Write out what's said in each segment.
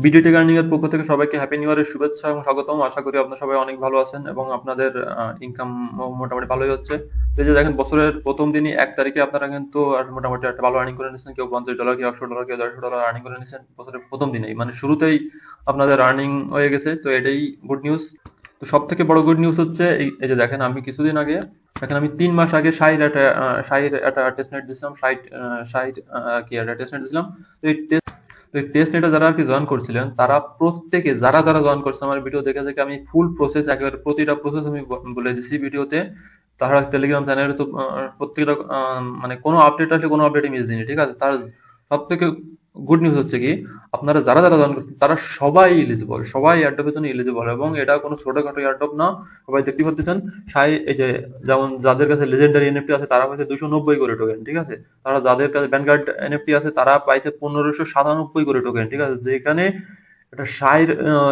BDTech earning এর পক্ষ থেকে সবাইকে হ্যাপি নিউ ইয়ারের শুভেচ্ছা এবং স্বাগতম। আশা করি আপনারা সবাই অনেক ভালো আছেন এবং আপনাদের ইনকাম মোটামুটি ভালোই হচ্ছে। তো এই যে দেখেন, বছরের প্রথম দিনই 1 তারিখে আপনারা কিন্তু মোটামুটি একটা ভালো আর্নিং করে নিচ্ছেন। কেউ $50, কেউ $100, কেউ $150 আর্নিং করে নিচ্ছেন বছরের প্রথম দিনেই, মানে শুরুতেই আপনাদের আর্নিং হয়ে গেছে। তো এটাই গুড নিউজ। তো সব থেকে বড় গুড নিউজ হচ্ছে এই যে দেখেন, আমি কিছুদিন আগে দেখেন, আমি 3 মাস আগে শাহির একটা টেস্টনেট দিয়েছিলাম। শাহির কি একটা টেস্টনেট দিয়েছিলাম। তো এই তো এই টেস্ট নেটে যারা আর কি জয়েন করছিলেন, তারা প্রত্যেকে যারা যারা জয়েন করছেন আমার ভিডিও দেখে দেখে আমি ফুল প্রসেস, একেবারে প্রতিটা প্রসেস আমি বলে দিচ্ছি ভিডিওতে। তারা টেলিগ্রাম চ্যানেলে তো প্রত্যেকটা মানে কোনো আপডেট আসলে কোনো আপডেট মিস দিইনি, ঠিক আছে। তার সব থেকে গুড নিউজ হচ্ছে কি, আপনারা যারা যারা জয়েন করছেন তারা সবাই এলিজিবল, সবাই এয়ারড্রপের জন্য এলিজিবল, এবং এটা কোনো ছোটখাটো এয়ারড্রপ না। সবাই দেখতে পাচ্ছেন, এই যে যেমন যাদের কাছে লেজেন্ডারি এনএফটি আছে তারা পাইছে 290 করে টোকেন, ঠিক আছে। তারা যাদের কাছে ভ্যানগার্ড এনএফটি আছে তারা পাইছে 1597 করে টোকেন, ঠিক আছে। যেখানে এটা শাইর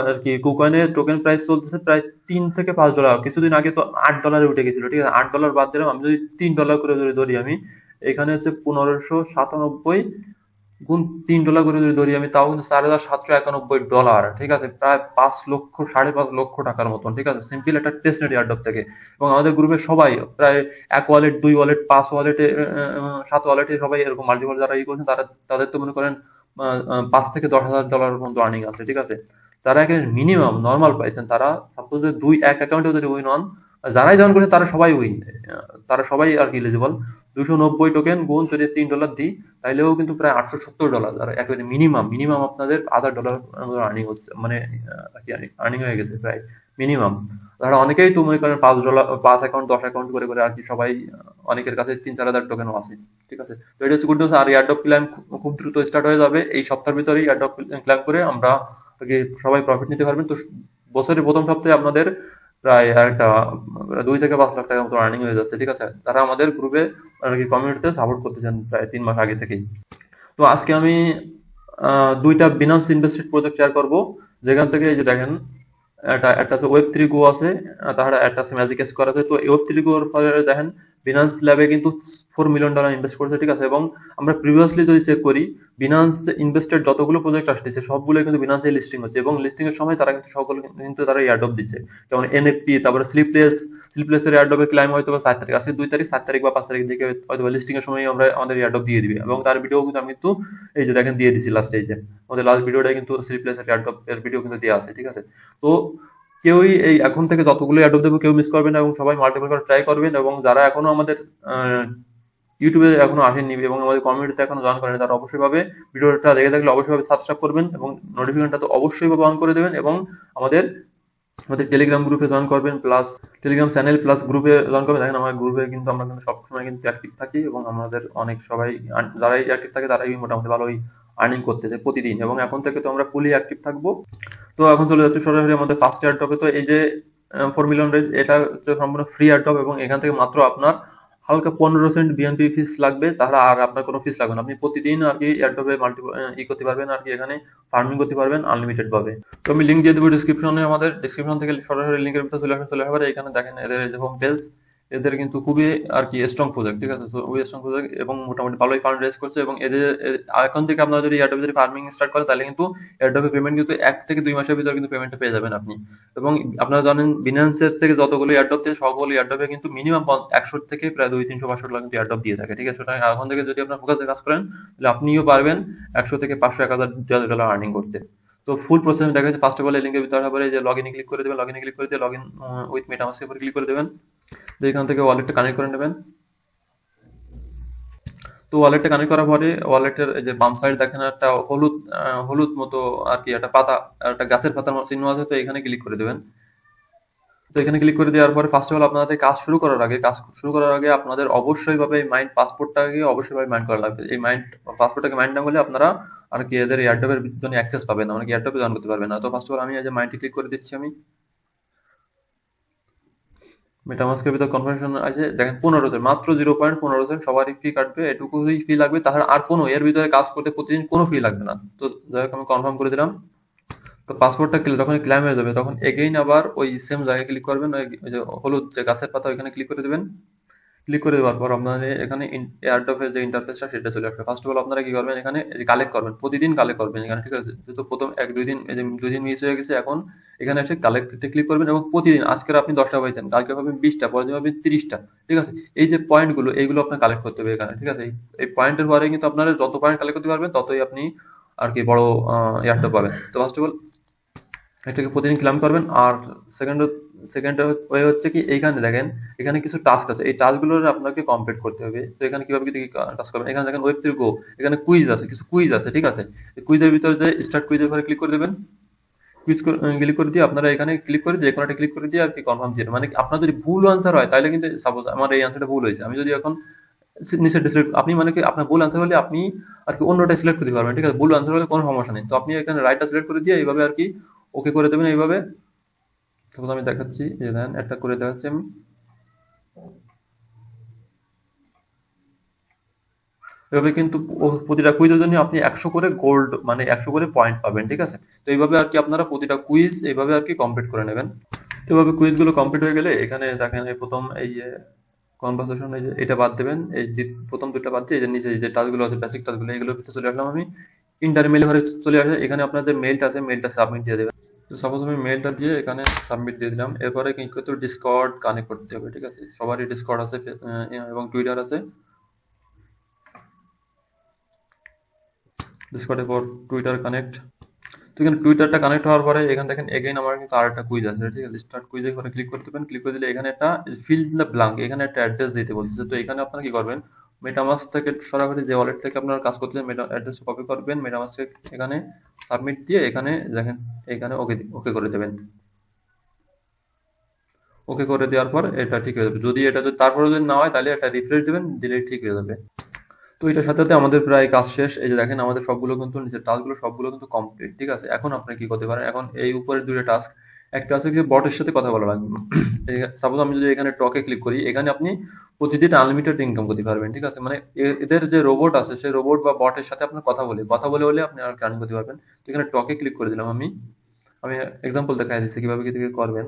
আর কি কুকয়েনের টোকেন প্রাইস চলতেছে প্রায় $3 থেকে $5। কিছুদিন আগে তো $8 উঠে গেছিল, ঠিক আছে। $8 বাদ দিলাম, আমি যদি $3 করে যদি ধরি, আমি এখানে হচ্ছে 1597 গুণ $3 করে যদি ধরি আমি, তাও কিন্তু $4791, ঠিক আছে। প্রায় 5 লক্ষ, $5.5 লক্ষ মতন, ঠিক আছে, সিম্পল একটা টেস্টনেট এয়ারড্রপ থেকে। এবং আমাদের গ্রুপে সবাই প্রায় 1 ওয়ালেট, 2 ওয়ালেট, 5 ওয়ালেটে, 7 ওয়ালেটে সবাই এরকম মাল্টিপল যারা করছেন, তাদের তো মনে করেন $5 থেকে $10,000 পর্যন্ত আর্নিং আছে, ঠিক আছে। যারা একেবারে মিনিমাম নর্মাল পাইছেন, তারা সাপোজ যে এক অ্যাকাউন্টে যদি উইন হন, যারাই জয়েন করেছে তারা সবাই উইন, তারা সবাই আর কি এলিজিবল। 290 টোকেন গুণ যদি $3 দিই, তাইলেও কিন্তু প্রায় $870, যারা একেবারে মিনিমাম মিনিমাম আপনাদের $1,000 আর্নিং হচ্ছে, মানে আর্নিং হয়ে গেছে প্রায় মিনিমাম। তারা অনেকেই তো মনে করেন $5, 5 অ্যাকাউন্ট, 10 অ্যাকাউন্ট করে করে আর কি সবাই, অনেকের কাছে 3-4 হাজার টোকেনও আছে, ঠিক আছে। তো এটা হচ্ছে গুড নিউজ। আর এয়ারড্রপ ক্লাইম খুব দ্রুত স্টার্ট হয়ে যাবে এই সপ্তাহের ভিতরেই। এয়ারড্রপ ক্লাইম করে আমরা আর কি সবাই প্রফিট নিতে পারবেন। তো বছরের প্রথম সপ্তাহে আপনাদের প্রায় একটা 2 থেকে 5 লাখ টাকার মতো আর্নিং হয়ে যাচ্ছে, ঠিক আছে। তারা আমাদের গ্রুপে আর কি কমিউনিটিতে সাপোর্ট করতেছেন প্রায় 3 মাস আগে থেকেই। তো আজকে আমি দুইটা বিনান্স ইনভেস্টেড প্রজেক্ট শেয়ার করব, যেখান থেকে এই যে দেখেন, একটা আছে ওয়েব 3 গো আছে, তাছাড়া একটা আছে ম্যাজিক স্কোয়ার আছে। তো ওয়েব 3 গোর পরে দেখেন, বিনান্স ল্যাবে কিন্তু $4 মিলিয়ন ইনভেস্ট করেছে, ঠিক আছে। এবং আমরা প্রিভিয়াসলি যদি চেক করি, বিনান্স ইনভেস্টেড যতগুলো প্রজেক্ট আসতেছে সবগুলো কিন্তু বিনান্সে লিস্টিং হচ্ছে, এবং লিস্টিং এর সময় তারা কিন্তু সকল কিন্তু তারা এয়ারড্রপ দিচ্ছে। যেমন এনএফপি, তারপরে স্লিপলেসের এয়ারড্রপের ক্লাইম হয়তো বা 7 তারিখ, আজকে 2 তারিখ, 7 তারিখ বা 5 তারিখ দিকে হয়তো লিস্টিং এর সময় আমরা আমাদের এয়ারড্রপ দিয়ে দিবে। এবং তার ভিডিও কিন্তু আমি কিন্তু এই যে দেখেন দিয়ে দিছি লাস্টে, এই যে আমাদের লাস্ট ভিডিওটা কিন্তু স্লিপলেসের এয়ারড্রপ এর ভিডিও কিন্তু দেওয়া আছে, ঠিক আছে। তো কেউই এই এখন থেকে যতগুলো অ্যাডব দেবো কেউ মিস করবেন না, এবং সবাই মাল্টিপল করে ট্রাই করবেন। এবং যারা এখনো আমাদের ইউটিউবে এখনো আসেননি এবং আমাদের কমিউনিটিতে এখনো জয়েন করেনি, তারা অবশ্যই ভাবে ভিডিওটা দেখে থাকলে অবশ্যই ভাবে সাবস্ক্রাইব করবেন এবং নোটিফিকেশনটা তো অবশ্যই ভাবে অন করে দেবেন। এবং আমাদের আমাদের টেলিগ্রাম গ্রুপে জয়েন করবেন, প্লাস টেলিগ্রাম চ্যানেল প্লাস গ্রুপে জয়েন করবেন। দেখেন আমার গ্রুপে কিন্তু আমরা কিন্তু সবসময় কিন্তু অ্যাক্টিভ থাকি, এবং আমাদের অনেক সবাই যারাই অ্যাক্টিভ থাকে তারাই মোটামুটি ভালোই আর্নিং করতেছে প্রতিদিন, এবং এখন থেকে তো আমরা ফুলি অ্যাক্টিভ থাকবো। তো এখন চলে যাচ্ছে সরাসরি আমাদের ফার্স্ট এয়ারড্রপে। তো এই যে 4 মিলিয়ন রেঞ্জ, এটা হচ্ছে সম্পূর্ণ ফ্রি এয়ারড্রপ, এবং এখান থেকে মাত্র আপনার হালকা 15% বিএনপি ফিস লাগবে, তাহলে আর আপনার কোনো ফিস লাগবে না। আপনি প্রতিদিন আর কি এয়ারড্রপে করতে পারবেন আর কি, এখানে ফার্মিং করতে পারবেন আনলিমিটেড ভাবে। তো আমি লিঙ্ক দিয়ে দেবো ডিসক্রিপশনে, আমাদের ডিসক্রিপশন থেকে সরাসরি লিঙ্কের ভিতরে চলে আসবে। এখানে দেখেন এদের যে হোম পেজ, এদের কিন্তু খুবই আর কি স্ট্রং প্রজেক্ট, ঠিক আছে। খুবই স্ট্রং প্রজেক্ট এবং মোটামুটি ভালোই ফান্ড রেজ করছে। এবং এদের এখন থেকে আপনারা যদি এয়ারড্রপে যদি ফার্মিং স্টার্ট করেন, তাহলে কিন্তু এয়ারড্রপে পেমেন্ট কিন্তু 1 থেকে 2 মাসের ভিতরে কিন্তু পেমেন্টটা পেয়ে যাবেন আপনি। এবং আপনারা জানেন বিনান্সের থেকে যতগুলো এয়ারড্রপ দিয়ে সবগুলো এয়ারড্রপে কিন্তু মিনিমাম 100 থেকে প্রায় 200-300-500 কিন্তু এয়ারড্রপ দিয়ে থাকে, ঠিক আছে। সুতরাং এখন থেকে যদি আপনার ফোকাসে কাজ করেন, তাহলে আপনিও পারবেন 100 থেকে 500-1000 ডলার আর্নিং করতে। তো ফুল প্রসেস দেখা যাচ্ছে, ফার্স্ট অফ অল এই লিঙ্কের ভিতরে আসার পরে যে লগ ইনে ক্লিক করে দেবেন, লগ ইনে ক্লিক করে দিয়ে লগ ইন উইথ মেটামাস্কের উপর ক্লিক করে দেবেন। তো এখান থেকে ওয়ালেটটা কানেক্ট করে নেবেন। তো ওয়ালেটটা কানেক্ট করার পরে ওয়ালেটের যে বাম সাইড দেখেন একটা হলুদ হলুদ মতো আর কি একটা পাতা, একটা গাছের পাতার মতো চিহ্ন আছে, তো এখানে ক্লিক করে দেবেন। তো এখানে ক্লিক করে দেওয়ার পরে ফার্স্ট অফ অল আপনাদের কাজ শুরু করার আগে আপনাদের অবশ্যই ভাবে এই মাইন্ড পাসপোর্টটাকে অবশ্যই ভাবে মাইন্ড করা লাগবে। এই মাইন্ড পাসপোর্টটাকে মাইন্ড না করলে আপনারা আর কি এদের এয়ারড্রপের জন্য অ্যাক্সেস পাবেন না, মানে এয়ারড্রপে জয়েন করতে পারবেন না। তো ফার্স্ট অফ অল আমি এই যে মাইন্ডে ক্লিক করে দিচ্ছি। আমি মেটামাস্কের ভিতর কনফার্মেশন আছে, দেখেন 15 মাত্র 0.15 সবারই ফি কাটবে, এটুকুই ফি লাগবে, তাছাড়া আর কোনো এর ভিতরে কাজ করতে প্রতিদিন কোনো ফি লাগবে না। তো যাই হোক আমি কনফার্ম করে দিলাম। তো পাসপোর্টটা যখন ক্লেম হয়ে যাবে, তখন এগেইন আবার ওই সেম জায়গায় ক্লিক করবেন, ওই যে হলুদ যে গাছের পাতা ওইখানে ক্লিক করে দেবেন। ক্লিক করে দেওয়ার পর আপনাদের এখানে এয়ারড্রপের যে ইন্টারফেসটা সেটা চলে আসবে। ফার্স্ট অফ অল আপনারা কি করবেন, এখানে কালেক্ট করবেন, প্রতিদিন কালেক্ট করবেন এখানে, ঠিক আছে? যেহেতু প্রথম এক দুই দিন, এই যে 2 দিন মিস হয়ে গেছে, এখন এখানে এসে কালেক্টে ক্লিক করবেন এবং প্রতিদিন, আজকের আপনি 10টা পাইছেন, কালকে পাবেন 20টা, পরের দিন পাবেন 30টা, ঠিক আছে? এই যে পয়েন্ট গুলো, এইগুলো আপনার কালেক্ট করতে হবে এখানে, ঠিক আছে? এই পয়েন্টের পরে কিন্তু আপনারা যত পয়েন্ট কালেক্ট করতে পারবেন ততই আপনি আর কি বড় এয়ারড্রপ পাবেন। তো ফার্স্ট অফ অল এটাকে প্রতিদিন ক্লাইম করবেন। আর সেকেন্ড সেকেন্ড ওয়ে হচ্ছে কি, এইখানে দেখেন এখানে কিছু টাস্ক আছে, এই টাস্ক গুলো আপনাকে কমপ্লিট করতে হবে। তো এখানে কিভাবে কি টাস্ক করবেন, এখানে দেখেন ওয়েব থ্রি গো, এখানে কুইজ আছে, কিছু কুইজ আছে, ঠিক আছে? এই কুইজের ভিতরে যে স্টার্ট কুইজের উপরে ক্লিক করে দেবেন। কুইজ ক্লিক করে দিয়ে আপনারা এখানে ক্লিক করে, যে কোনো একটা ক্লিক করে দিয়ে আর কি কনফার্ম দিয়ে দেবেন। মানে আপনার যদি ভুল আনসার হয় তাহলে কিন্তু, সাপোজ আমার এই আনসারটা ভুল হয়েছে, আমি যদি এখন নিচে সিলেক্ট, আপনি মানে কি আপনার ভুল আনসার হলে আপনি আর কি অন্যটা সিলেক্ট করতে পারবেন, ঠিক আছে? ভুল আনসার হলে কোনো সমস্যা নেই। তো আপনি এখানে রাইটটা সিলেক্ট করে দিয়ে এইভাবে আর কি ওকে করে দেবেন এইভাবে। সাপোজ আমি দেখাচ্ছি, যে দেন একটা করে দেখাচ্ছি আমি। এভাবে কিন্তু প্রতিটা কুইজের জন্য আপনি 100 করে গোল্ড, মানে 100 করে পয়েন্ট পাবেন, ঠিক আছে? তো এইভাবে আর কি আপনারা প্রতিটা কুইজ এইভাবে আর কি কমপ্লিট করে নেবেন। তো এইভাবে কুইজ গুলো কমপ্লিট হয়ে গেলে এখানে দেখেন এই প্রথম এই যে কনভারসেশন, এই যে এটা বাদ দেবেন, এই যে প্রথম দুটো বাদ দিয়ে এই যে নিচে যে টাস্কগুলো আছে, বেসিক টাস্কগুলো, এগুলোর ভিতরে চলে আসলাম আমি। ইন্টার মেল ঘরে চলে আসে, এখানে আপনার যে মেলটা আছে মেলটা সাবমিট দিয়ে দেবেন। তো সাপোজ আমি মেলটা দিয়ে এখানে সাবমিট দিয়ে দিলাম। এরপরে কি করতে হবে, ডিসকর্ড কানেক্ট করতে হবে, ঠিক আছে? সবারই ডিসকর্ড আছে এবং টুইটার আছে। ডিসকর্ডের পর টুইটার কানেক্ট। তো এখানে টুইটারটা কানেক্ট হওয়ার পরে এখানে দেখেন এগেইন আমার কিন্তু আরেকটা কুইজ আছে, ঠিক আছে? স্টার্ট কুইজের পরে ক্লিক করতে পারেন। ক্লিক করে দিলে এখানে একটা ফিল দ্য ব্ল্যাঙ্ক, এখানে একটা অ্যাড্রেস দিতে বলছে। তো এখানে আপনারা কি করবেন, মেটামাস্ক থেকে সরাসরি যে ওয়ালেট থেকে আপনারা কাজ করতেছেন মেটা অ্যাড্রেস কপি করবেন, মেটামাস্কে এখানে সাবমিট দিয়ে এখানে দেখেন এখানে ওকে ওকে করে দেবেন। ওকে করে দেওয়ার পর এটা ঠিক হয়ে যাবে। যদি এটা যদি তারপরে যদি না হয় তাহলে একটা রিফ্রেশ দিবেন, দিলে ঠিক হয়ে যাবে। তো এটার সাথে সাথে আমাদের প্রায় কাজ শেষ। এই যে দেখেন আমাদের সবগুলো কিন্তু নিচের টাস্কগুলো সবগুলো কিন্তু কমপ্লিট, ঠিক আছে? এখন আপনি কি করতে পারেন, এখন এই উপরের দুটো টাস্ক, একটা আছে কি বটের সাথে কথা বলা লাগবে। সাপোজ আমি যদি এখানে টকে ক্লিক করি, এখানে আপনি প্রতিদিন আনলিমিটেড ইনকাম করতে পারবেন, ঠিক আছে? মানে এদের যে রোবট আছে সেই রোবট বা বটের সাথে আপনার কথা বলে হলে আপনি আর আর্ন করতে পারবেন। তো এখানে টকে ক্লিক করে দিলাম আমি। আমি এক্সাম্পল দেখাই দিচ্ছি কিভাবে কি করবেন।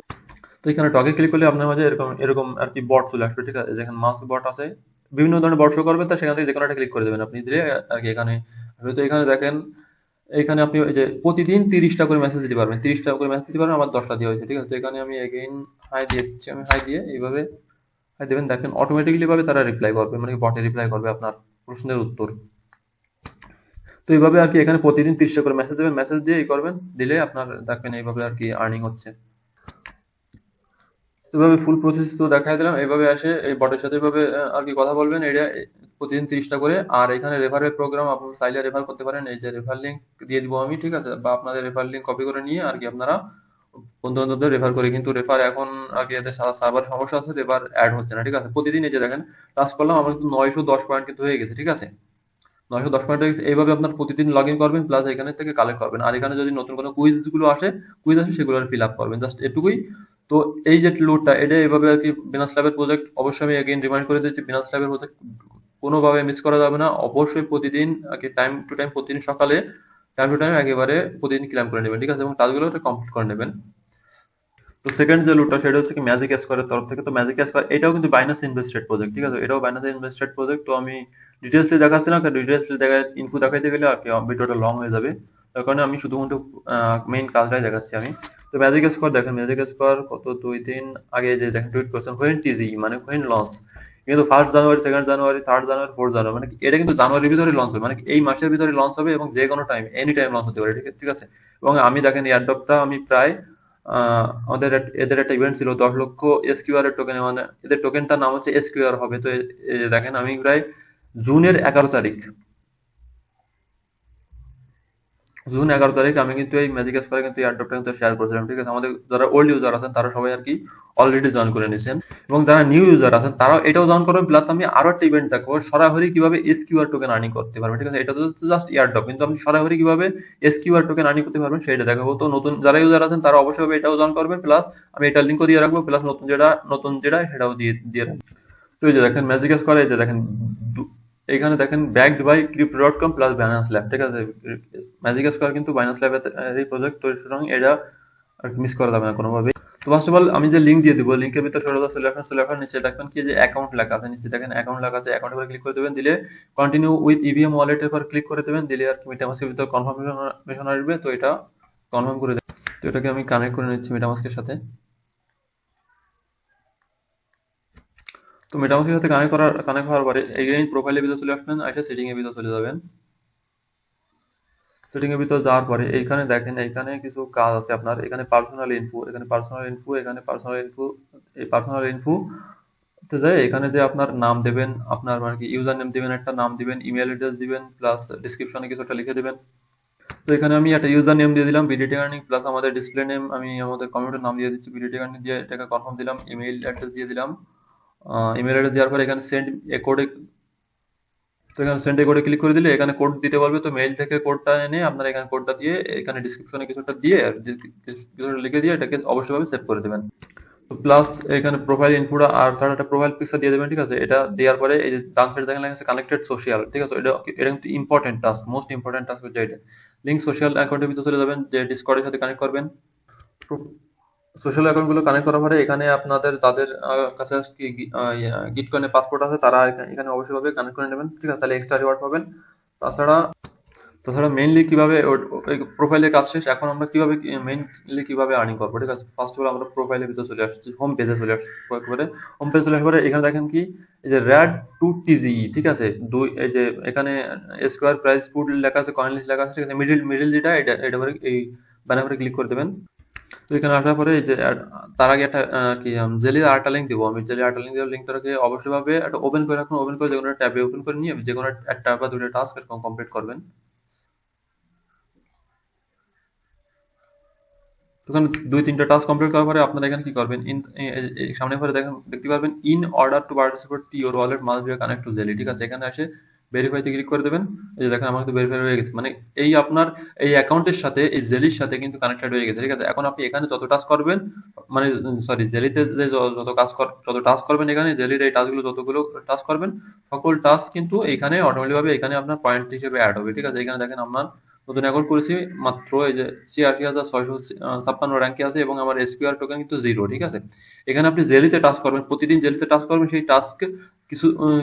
তো এখানে টকে ক্লিক করলে আপনার মাঝে এরকম এরকম আর কি বট চলে আসবে, ঠিক আছে? যেখানে মাস্ক বট আছে, বিভিন্ন ধরনের বট শো করবে, তো সেখান থেকে যে কোনো একটা ক্লিক করে দেবেন আপনি, দিলে আর কি এখানে হয়তো এখানে দেখেন এখানে আপনি ওই যে প্রতিদিন 30টা করে মেসেজ দিতে পারবেন, 30টা করে মেসেজ দিতে পারবেন, আমার 10টা দেওয়া হয়েছে, ঠিক আছে? তো এখানে আমি এগেইন হাই দিয়ে দিচ্ছি, আমি হাই দিয়ে এইভাবে হাই দেবেন, দেখেন অটোমেটিক্যালি ভাবে তারা রিপ্লাই করবে, মানে বটে রিপ্লাই করবে আপনার প্রশ্নের উত্তর। তো এইভাবে আর কি এখানে প্রতিদিন 30টা করে মেসেজ দেবেন, মেসেজ দিয়ে এই করবেন, দিলে আপনার দেখবেন এইভাবে আর কি আর্নিং হচ্ছে। তো এভাবে ফুল প্রসেস তো দেখাই দিলাম। এইভাবে আসে এই বটের সাথে এভাবে আর কি কথা বলবেন, এটা প্রতিদিন 30টা করে। আর এখানে রেফারেল প্রোগ্রাম আপনারা চাইলে রেফার করতে পারেন, এই যে রেফার লিঙ্ক দিয়ে দিব আমি, ঠিক আছে? বা আপনাদের রেফার লিঙ্ক কপি করে নিয়ে আর কি আপনারা বন্ধু বান্ধবদের রেফার করে, কিন্তু রেফার এখন আর কি এদের সার্ভার সমস্যা আছে, রেফার অ্যাড হচ্ছে না, ঠিক আছে? প্রতিদিন এই যে দেখেন কাজ করলাম, আমার কিন্তু 910 পয়েন্ট কিন্তু হয়ে গেছে, ঠিক আছে? 910 পয়েন্ট হয়ে গেছে। এইভাবে আপনার প্রতিদিন লগ ইন করবেন, প্লাস এখানে থেকে কালেক্ট করবেন। আর এখানে যদি নতুন কোনো কুইজ আসে সেগুলো ফিল আপ করবেন, জাস্ট এটুকুই। তো এই যে লোডটা, এটা এইভাবে আর কি বিনাস ল্যাবের প্রজেক্ট, অবশ্যই আমি এগেইন রিমাইন্ড করে দিচ্ছি, বিনাস ল্যাবের প্রজেক্ট কোনোভাবে মিস করা যাবে না। অবশ্যই প্রতিদিন আর কি টাইম টু টাইম, প্রতিদিন সকালে টাইম টু টাইম একেবারে প্রতিদিন ক্লাইম করে নেবেন, ঠিক আছে? এবং কাজগুলো কমপ্লিট করে নেবেন। তো সেকেন্ড যে লুটটা সেটা হচ্ছে কি ম্যাজিক স্কোয়ারের তরফ থেকে। তো ম্যাজিক স্কোয়ার এটাও কিন্তু বাইনান্স ইনভেস্টেড প্রজেক্ট, ঠিক আছে? এটাও বাইনান্স ইনভেস্টেড প্রজেক্ট। তো আমি ডিটেলসলি দেখাচ্ছি না, কারণ ডিটেলসলি জায়গায় ইনফো দেখাইতে গেলে আর কি ভিডিওটা লং হয়ে যাবে। তার কারণে আমি শুধুমাত্র মেইন কাজটাই দেখাচ্ছি আমি। তো ম্যাজিক স্কোয়ার দেখেন, ম্যাজিক স্কোয়ার কত 2 দিন আগে যে দেখেন টুইট করছেন, হোয়েন টিজি মানে হোয়েন লঞ্চ, কিন্তু 1 জানুয়ারি, 2 জানুয়ারি, 3 জানুয়ারি, 4 জানুয়ারি, মানে এটা কিন্তু জানুয়ারির ভিতরে লঞ্চ হবে, মানে এই মাসের ভিতরে লঞ্চ হবে এবং যে কোনো টাইম এনি টাইম লঞ্চ হতে পারে, ঠিক আছে? এবং আমি দেখেন এয়ারড্রপটা আমি প্রায় এদের একটা ইভেন্ট ছিল 10 লক্ষ এসকিউআর এর টোকেন, মানে এদের টোকেনটার নাম হচ্ছে এসকিউআর হবে। তো দেখেন আমি প্রায় জুনের 11 তারিখ, জুন 11 তারিখ আমি কিন্তু এই ম্যাজিক স্কোয়ারে কিন্তু এয়ারড্রপটা কিন্তু শেয়ার করেছিলাম, ঠিক আছে? আমাদের যারা ওল্ড ইউজার আছেন তারা সবাই আর কি অলরেডি জয়েন করে নিয়েছেন, এবং যারা নিউ ইউজার আছেন তারাও এটাও জয়েন করবেন। প্লাস আমি আরো একটা ইভেন্ট দেখাবো, সরাসরি কিভাবে এসকিউআর টোকেন আর্নিং করতে পারবেন, ঠিক আছে? এটা তো জাস্ট এয়ারড্রপ, কিন্তু আপনি সরাসরি কিভাবে এসকিউআর টোকেন আর্নিং করতে পারবেন সেটা দেখাবো। তো নতুন যারা ইউজার আছেন তারা অবশ্যই এটাও জয়েন করবেন, প্লাস আমি এটার লিঙ্কও দিয়ে রাখবো, প্লাস নতুন যেটা সেটাও দিয়ে দিয়ে রাখবো। তো এই যে দেখেন ম্যাজিক স্কোয়ার, এই যে দেখেন এখানে দেখেন backed by crypto.com plus Binance lab, ঠিক আছে? ম্যাজিক স্কোয়ার কিন্তু বাইন্যান্স ল্যাবের এই প্রজেক্ট, তো সুতরাং এটা আর মিস করা যাবে না কোনোভাবে। তো ফার্স্ট অফ অল আমি যে লিঙ্ক দিয়ে দিব, লিঙ্কের ভিতরে সোজা চলে আসবেন, নিচে দেখবেন কি যে অ্যাকাউন্ট লেখা আছে, নিচে দেখেন অ্যাকাউন্ট লেখা আছে, অ্যাকাউন্টের উপর ক্লিক করে দেবেন, দিলে কন্টিনিউ উইথ ইভিএম ওয়ালেটের উপর ক্লিক করে দেবেন, দিলে আর মেটামাস্কের ভিতরে কনফার্মেশন আসবে, তো এটা কনফার্ম করে দেবেন। তো এটাকে আমি কানেক্ট করে নিচ্ছি মেটামাস্কের সাথে। তো মেটামাস্কের সাথে কানেক্ট হওয়ার পরে এগেইন প্রোফাইলের ভিতরে চলে আসবেন, এসে সেটিং এর ভিতরে চলে যাবেন। সেটিং এর ভিতরে যাওয়ার পরে এইখানে দেখেন, এইখানে কিছু কাজ আছে আপনার, এখানে পার্সোনাল ইনফো, এখানে পার্সোনাল ইনফো, এখানে পার্সোনাল ইনফো, এই পার্সোনাল ইনফো তে যায় এখানে যে আপনার নাম দেবেন, আপনার মানে কি ইউজার নেম দিবেন, একটা নাম দিবেন, ইমেল অ্যাড্রেস দিবেন, প্লাস ডেসক্রিপশনে কিছু একটা লিখে দিবেন। তো এখানে আমি একটা ইউজার নেম দিয়ে দিলাম বিডিটি আর্নিং, প্লাস আমাদের ডিসপ্লে নেম আমি আমাদের কমিউনিটির নাম দিয়ে দিচ্ছি বিডিটি আর্নিং, দিয়ে এটাকে কনফার্ম দিলাম, ইমেল অ্যাড্রেস দিয়ে দিলাম। ইমেল অ্যাড্রেস দেওয়ার পরে এখানে সেন্ড এ কোডে, তো এখানে সেন্ড এ কোডে ক্লিক করে দিলে এখানে কোড দিতে বলবে, তো মেইল থেকে কোডটা এনে আপনারা এখানে কোডটা দিয়ে এখানে ডিসক্রিপশনে কিছুটা দিয়ে আর কিছুটা লিখে দিয়ে এটাকে অবশ্যইভাবে সেভ করে দেবেন। তো প্লাস এখানে প্রোফাইল ইনফোটা আর থার্ড একটা প্রোফাইল পিকচার দিয়ে দেবেন, ঠিক আছে। এটা দেওয়ার পরে এই যে ডান সাইডে দেখেন লেখা আছে কানেক্টেড সোশ্যাল, ঠিক আছে। এটা এটা কিন্তু important task, most important task হচ্ছে এটা। লিঙ্ক সোশ্যাল অ্যাকাউন্টের ভিতরে চলে যাবেন, যে ডিসকর্ডের সাথে কানেক্ট করবেন। সোশ্যাল অ্যাকাউন্ট গুলো কানেক্ট করার পরে এখানে আপনাদের যাদের কাছে গিটকয়েনের পাসপোর্ট আছে তারা এখানে অবশ্যই ভাবে কানেক্ট করে নেবেন, ঠিক আছে, তাহলে এক্সট্রা রিওয়ার্ড পাবেন। তাছাড়া তাছাড়া মেইনলি কিভাবে প্রোফাইলের কাজ শেষ, এখন আমরা কিভাবে মেইনলি কিভাবে আর্নিং করবো, ঠিক আছে। ফার্স্ট অফ অল আমরা প্রোফাইলের ভিতরে চলে আসছি, হোম পেজে চলে আসছি, একেবারে হোম পেজে চলে আসার পরে এখানে দেখেন কি এই যে র্যাড টু টিজি, ঠিক আছে, দুই এই যে এখানে স্কোয়ার প্রাইস ফুড লেখা আছে, কয়েন লিস্ট লেখা আছে, ঠিক আছে, মিডিল মিডিল যেটা এটা এটা করে এই ব্যানারে ক্লিক করে দেবেন। তো এখানে আসার পরে এই যে তার আগে একটা কি জেলির আরেকটা লিঙ্ক দিব, আমি জেলির আরেকটা লিঙ্ক দেওয়ার লিঙ্কটাকে অবশ্যই ভাবে একটা ওপেন করে রাখুন, ওপেন করে যে কোনো ট্যাবে ওপেন করে নিয়ে যে কোনো একটা বা দুটো টাস্ক এরকম কমপ্লিট করবেন। তো ওখানে দুই তিনটা টাস্ক কমপ্লিট করার পরে আপনারা এখানে কি করবেন, সামনে পরে দেখেন দেখতে পারবেন in order to participate your wallet must be connect to jelly, ঠিক আছে। এখানে এসে ভেরিফাইতে ক্লিক করে দেবেন। এই যে দেখেন আমার তো ভেরিফাই হয়ে গেছে, মানে এই আপনার এই অ্যাকাউন্টের সাথে এই জেলির সাথে কিন্তু কানেক্টেড হয়ে গেছে, ঠিক আছে। এখন আপনি এখানে যত টাস্ক করবেন, মানে সরি জেলিতে যে যত টাস্ক করবেন, এখানে জেলির এই টাস্কগুলো যতগুলো টাস্ক করবেন সকল টাস্ক কিন্তু এখানে অটোমেটিক ভাবে এখানে আপনার পয়েন্ট হিসেবে অ্যাড হবে, ঠিক আছে। এখানে দেখেন আমার নতুন অ্যাকাউন্ট করেছি মাত্র এই যে ৮৬,৬৫৬ র্যাঙ্কে আছে এবং আমার এসকিউআর টোকেন কিন্তু 0, ঠিক আছে। এখানে আপনি জেলিতে টাস্ক করবেন, প্রতিদিন জেলিতে টাস্ক করবেন, সেই টাস্ক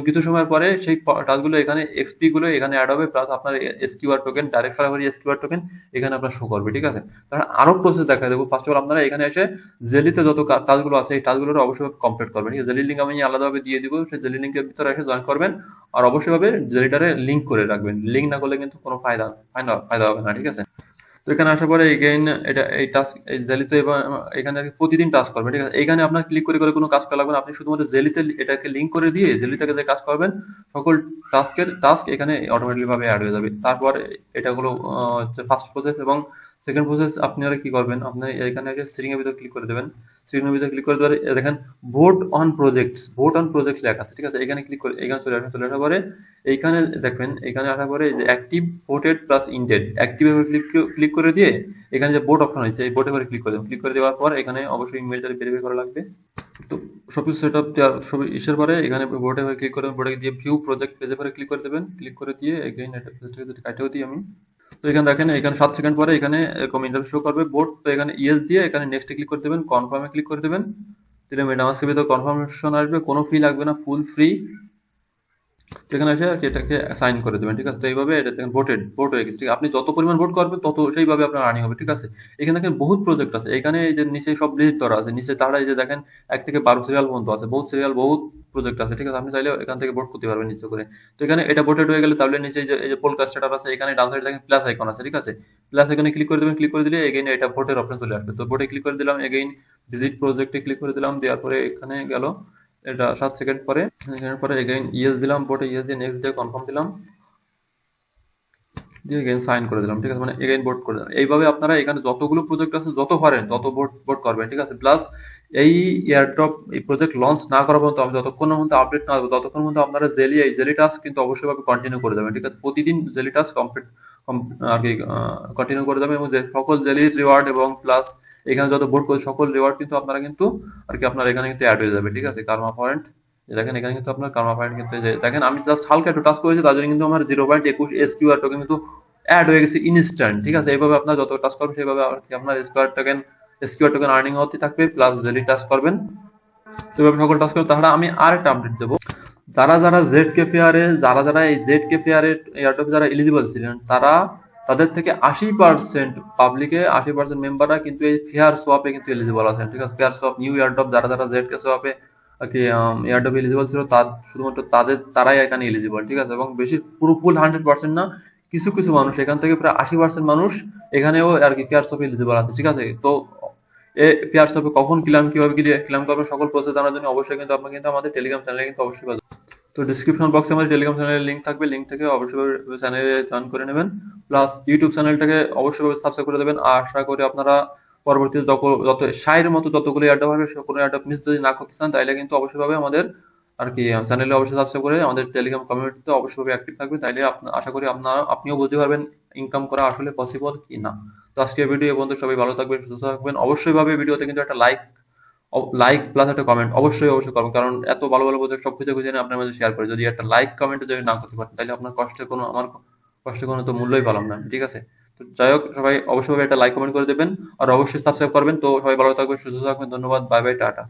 কিছু সময় পরে সেই টাস্কগুলো এখানে এক্সপি গুলো এখানে অ্যাড হবে, প্লাস আপনার এসকিউআর টোকেন ডাইরেক্ট সরাসরি এসকিউআর টোকেন এখানে আপনার শো করবে, ঠিক আছে। তাহলে আরো প্রসেস দেখা দেবো। ফার্স্ট অফ অল আপনারা এখানে এসে জেলিতে যত টাস্কগুলো আছে এই টাস্কগুলো অবশ্যই কমপ্লিট করবেন, ঠিক আছে। জেলি লিঙ্ক আমি আলাদাভাবে দিয়ে দিব, সেই জেলি লিঙ্কের ভিতরে এসে জয়েন করবেন, আর অবশ্যই ভাবে জেলিটারে লিঙ্ক করে রাখবেন, লিঙ্ক না করলে কিন্তু কোনো ফায়দা হবে না, ঠিক আছে। তো এখানে আসার পরে এগেইন এটা এই টাস্ক এই জেলিতে এখানে আর কি প্রতিদিন টাস্ক করবেন, ঠিক আছে। এইখানে আপনার ক্লিক করে করে কোনো কাজ করা লাগবে না, আপনি শুধুমাত্র জেলিতে এটাকে লিঙ্ক করে দিয়ে জেলিটাকে যে কাজ করবেন সকল টাস্ক এখানে অটোমেটিক ভাবে অ্যাড হয়ে যাবে। তারপর এটা হলো হচ্ছে ফার্স্ট প্রসেস, এবং সেকেন্ড প্রসেস আপনারা কি করবেন, আপনি এখানে আগে সেটিং এর ভিতরে ক্লিক করে দেবেন। সেটিং এর ভিতরে ক্লিক করে দেওয়ার দেখেন ভোট অন প্রজেক্ট লেখা আছে, ঠিক আছে। এখানে ক্লিক করে এখানে চলে আসার পরে এইখানে দেখবেন, এখানে আসার পরে যে অ্যাক্টিভ ভোটেড প্লাস ইনডেড অ্যাক্টিভ এ ক্লিক করে দিয়ে এখানে যে ভোট অপশন আছে এই ভোটে করে ক্লিক করে দেবেন। ক্লিক করে দেওয়ার পর এখানে অবশ্যই ইমেলটা ভেরিফাই করা লাগবে। তো সবকিছু সেট আপ দেওয়ার সব ইসের পরে এখানে ভোটে করে ক্লিক করে ভোটে দিয়ে ভিউ প্রজেক্ট পেজে পরে ক্লিক করে দেবেন। ক্লিক করে দিয়ে এগেইন এটা কাটেও দিই আমি। তো এখানে দেখেন এখানে 7 সেকেন্ড পরে এখানে এরকম ইন্টারভিউ শো করবে ভোট, তো এখানে ইয়েস দিয়ে এখানে নেক্সটে ক্লিক করে দেবেন, কনফার্মে ক্লিক করে দেবেন, তাহলে মেটামাস্কের ভিতর কনফার্মেশন আসবে, কোনো ফি লাগবে না, ফুল ফ্রি। সেখানে এসে আর কি এটাকে সাইন করে দেবেন, ঠিক আছে। তো এইভাবে এটা দেখেন ভোট হয়ে গেছে, ঠিক আছে। আপনি যত পরিমাণ ভোট করবেন তত সেইভাবে আপনার আর্নিং হবে, ঠিক আছে। এখানে দেখেন বহুত প্রজেক্ট আছে, এখানে এই যে নিচে সব লিস্ট ধরা আছে, নিচে তারা এই যে দেখেন 1 থেকে 12 সিরিয়াল পর্যন্ত আছে, বহুত প্রজেক্ট আছে, ঠিক আছে। আপনি চাইলে এখান থেকে ভোট করতে পারবেন নিচে করে। তো এখানে এটা ভোটেড হয়ে গেলে তাহলে নিচে এই যে পোল কাস্ট আছে, এখানে ডান সাইডে দেখেন প্লাস আইকন আছে, ঠিক আছে। প্লাস আইকনে ক্লিক করে দেবেন, ক্লিক করে দিলে এগেইন এটা ভোটের অপশন চলে আসবে। তো ভোটে ক্লিক করে দিলাম, এগেইন ভিজিট প্রজেক্টে ক্লিক করে দিলাম, দেওয়ার পরে এখানে গেল এটা 7 সেকেন্ড পরে, সেকেন্ড পরে এগেইন ইয়েস দিলাম, ভোটে ইয়েস দিয়ে নেক্সট দিয়ে কনফার্ম দিলাম, দিয়ে এগেইন সাইন করে দিলাম, ঠিক আছে। মানে এগেইন ভোট করে দিলাম। এইভাবে আপনারা এখানে যতগুলো প্রজেক্ট আছে যত পারেন তত ভোট করবেন, ঠিক আছে। প্লাস এই এয়ারড্রপ এই প্রজেক্ট লঞ্চ না করা পর্যন্ত আমি যতক্ষণের মধ্যে আপডেট না হবে ততক্ষণ মধ্যে আপনারা এই জেলি টাস্ক কিন্তু অবশ্যই ভাবে কন্টিনিউ করে যাবেন, ঠিক আছে। প্রতিদিন জেলি টাস্ক কমপ্লিট আর কি কন্টিনিউ করে যাবেন, এবং যে সকল জেলি রিওয়ার্ড এবং প্লাস এখানে যত ভোট করে সকল রিওয়ার্ড কিন্তু আপনারা কিন্তু আর কি আপনার এখানে কিন্তু অ্যাড হয়ে যাবে, ঠিক আছে। কার্মা পয়েন্ট দেখেন এখানে কিন্তু আপনার কার্মা পয়েন্ট কিন্তু দেখেন আমি জাস্ট হালকা একটু টাস্ক করেছি তার জন্য কিন্তু আমার 0.21 এসকিউআর টোকেন কিন্তু অ্যাড হয়ে গেছে ইনস্ট্যান্ট, ঠিক আছে। এইভাবে আপনার যত টাস্ক করবেন সেইভাবে আপনার square token SQR token earning হতে থাকবে, প্লাস ডেইলি টাস্ক করবেন। তো এভাবে সকল টাস্ক করবেন। তাছাড়া আমি আরেকটা আপডেট দেবো, যারা যারা এই জেড কে ফেয়ারে এয়ারড্রপে যারা এলিজিবল ছিলেন, তাদের থেকে 80% পাবলিকে, 80% মেম্বাররা কিন্তু এই ফেয়ার সোয়াপে কিন্তু এলিজিবল আছেন। ঠিক আছে, ফেয়ার সোয়াপ নিউ এয়ারড্রপ যারা জেড কে সোয়াপে আর কি এয়ারড্রপ এলিজিবল ছিল, শুধুমাত্র তারাই এখানে এলিজিবল। ঠিক আছে, এবং বেশি পুরো ফুল 100% না, কিছু কিছু মানুষ এখান থেকে প্রায় 80% মানুষ এখানেও আর কি ফেয়ার সোয়াপে এলিজিবল আছে। ঠিক আছে, তো ফেয়ার সোয়াপে কখন কিভাবে ক্লেম করবেন সকল প্রসেস জানার জন্য অবশ্যই কিন্তু আপনার কিন্তু আমাদের টেলিগ্রাম চ্যানেলে কিন্তু অবশ্যই পাবেন। তো ডিসক্রিপশন বক্সে আমাদের টেলিগ্রাম চ্যানেলের লিংক থাকবে, লিংক থেকে অবশ্যই চ্যানেলে জয়েন করে নেবেন। প্লাস ইউটিউব চ্যানেলটাকে অবশ্যই সাবস্ক্রাইব করে দেবেন। আর আশা করি আপনারা পরবর্তীতে যত সাইয়ের মতো যতগুলো অ্যাডাপ হবে, কোনো অ্যাডাপ মিস যদি না করতে চান, তাইলে কিন্তু অবশ্যই ভাবে আমাদের আর কি চ্যানেলে অবশ্যই সাবস্ক্রাইব করে আমাদের টেলিগ্রাম কমিউনিটিতে অবশ্যই অ্যাক্টিভ থাকবে। তাইলে আশা করি আপনিও বুঝতে পারবেন ইনকাম করা আসলে পসিবল কি না। তো আজকের ভিডিও এই পর্যন্ত, সবাই ভালো থাকবেন, সুস্থ থাকবেন। অবশ্যই ভাবে ভিডিওতে কিন্তু একটা লাইক প্লাস একটা কমেন্ট অবশ্যই করবেন, কারণ এত ভালো ভালো প্রজেক্ট সব খুঁজে খুঁজে আপনার মাঝে শেয়ার করে, যদি একটা লাইক কমেন্ট যদি না করতে পারেন, তাহলে আপনার আমার কষ্টের কোনো তো মূল্যই পেলাম না। ঠিক আছে, তো যাই হোক, সবাই অবশ্যই একটা লাইক কমেন্ট করে দেবেন, আর অবশ্যই সাবস্ক্রাইব করবেন। তো সবাই ভালো থাকবেন, সুস্থ থাকবেন, ধন্যবাদ, বাই বাই, টাটা।